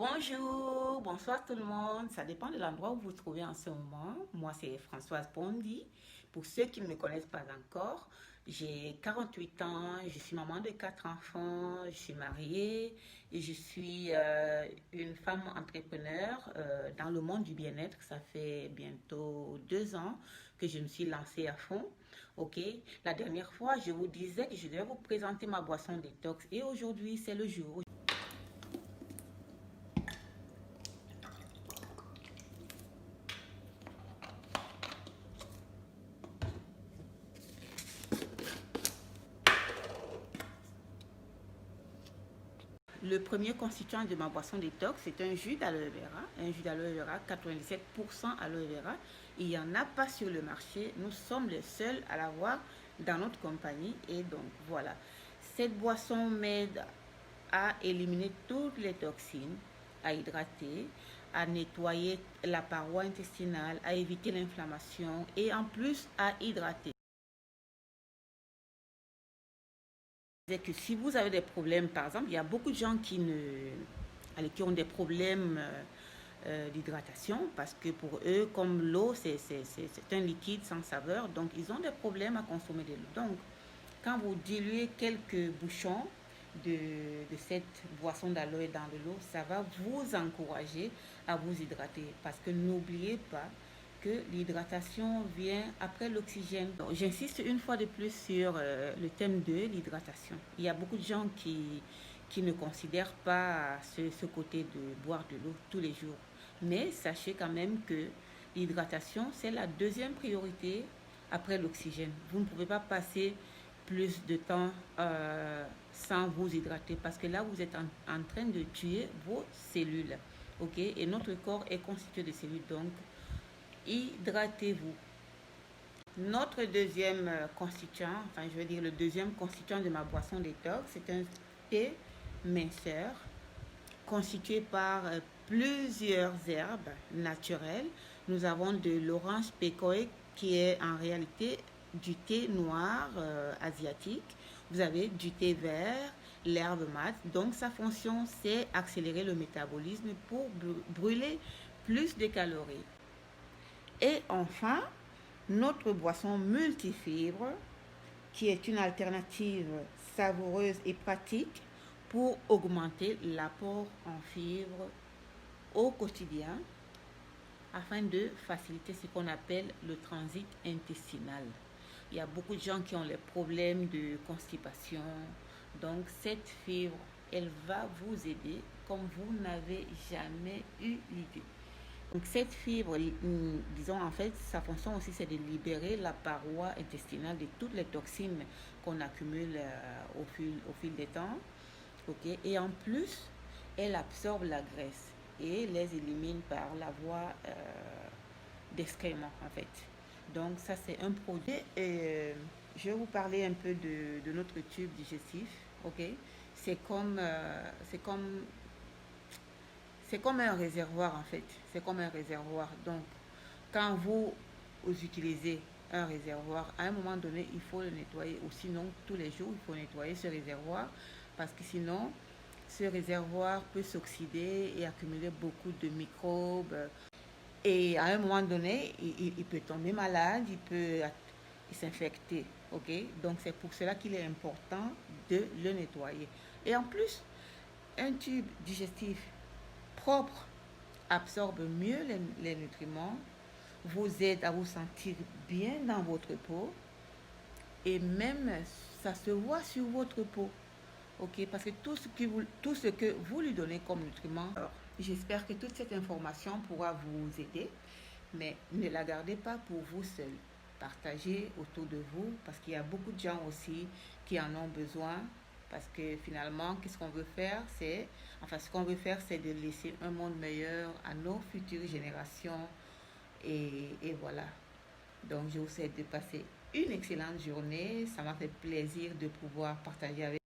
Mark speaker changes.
Speaker 1: Bonjour, bonsoir tout le monde. Ça dépend de l'endroit où vous vous trouvez en ce moment. Moi, c'est Françoise Bondy. Pour ceux qui ne me connaissent pas encore, j'ai 48 ans, je suis maman de 4 enfants, je suis mariée et je suis une femme entrepreneur dans le monde du bien-être. Ça fait bientôt 2 ans que je me suis lancée à fond. Ok, la dernière fois, je vous disais que je devais vous présenter ma boisson détox et aujourd'hui, c'est le jour. Le premier constituant de ma boisson détox, c'est un jus d'aloe vera. Un jus d'aloe vera, 97% aloe vera. Il n'y en a pas sur le marché. Nous sommes les seuls à l'avoir dans notre compagnie. Et donc, voilà. Cette boisson m'aide à éliminer toutes les toxines, à hydrater, à nettoyer la paroi intestinale, à éviter l'inflammation et en plus à hydrater. C'est que si vous avez des problèmes, par exemple, il y a beaucoup de gens qui ont des problèmes d'hydratation parce que pour eux, comme l'eau, c'est un liquide sans saveur, donc ils ont des problèmes à consommer de l'eau. Donc, quand vous diluez quelques bouchons de, de cette boisson d'aloe dans de l'eau, ça va vous encourager à vous hydrater parce que n'oubliez pas que l'hydratation vient après l'oxygène. J'insiste une fois de plus sur le thème de l'hydratation. Il y a beaucoup de gens qui ne considèrent pas ce côté de boire de l'eau tous les jours. Mais sachez quand même que l'hydratation, c'est la deuxième priorité après l'oxygène. Vous ne pouvez pas passer plus de temps sans vous hydrater parce que là, vous êtes en train de tuer vos cellules. Ok? Et notre corps est constitué de cellules. Donc, hydratez-vous. Notre deuxième constituant, enfin je veux dire le deuxième constituant de ma boisson détox, c'est un thé minceur constitué par plusieurs herbes naturelles. Nous avons de l'orange pécoé qui est en réalité du thé noir asiatique. Vous avez du thé vert, l'herbe mate. Donc sa fonction c'est accélérer le métabolisme pour brûler plus de calories. Et enfin, notre boisson multifibre, qui est une alternative savoureuse et pratique pour augmenter l'apport en fibres au quotidien afin de faciliter ce qu'on appelle le transit intestinal. Il y a beaucoup de gens qui ont les problèmes de constipation. Donc cette fibre, elle va vous aider comme vous n'avez jamais eu l'idée. Donc cette fibre, disons en fait, sa fonction aussi c'est de libérer la paroi intestinale de toutes les toxines qu'on accumule au fil des temps. Okay? Et en plus, elle absorbe la graisse et les élimine par la voie d'excrément en fait. Donc ça c'est un produit. Et je vais vous parler un peu de notre tube digestif. Ok? C'est comme, c'est comme c'est comme un réservoir en fait. C'est comme un réservoir. Donc, quand vous utilisez un réservoir, à un moment donné, il faut le nettoyer. Ou sinon, tous les jours, il faut nettoyer ce réservoir. Parce que sinon, ce réservoir peut s'oxyder et accumuler beaucoup de microbes. Et à un moment donné, il peut tomber malade, il peut s'infecter. Ok? Donc, c'est pour cela qu'il est important de le nettoyer. Et en plus, un tube digestif propre absorbe mieux les nutriments, vous aide à vous sentir bien dans votre peau et même ça se voit sur votre peau. Ok, parce que tout ce que vous lui donnez comme nutriments, j'espère que toute cette information pourra vous aider, mais ne la gardez pas pour vous seul. Partagez autour de vous parce qu'il y a beaucoup de gens aussi qui en ont besoin. Parce que finalement, qu'est-ce qu'on veut faire? Ce qu'on veut faire, c'est de laisser un monde meilleur à nos futures générations. Et voilà. Donc, je vous souhaite de passer une excellente journée. Ça m'a fait plaisir de pouvoir partager avec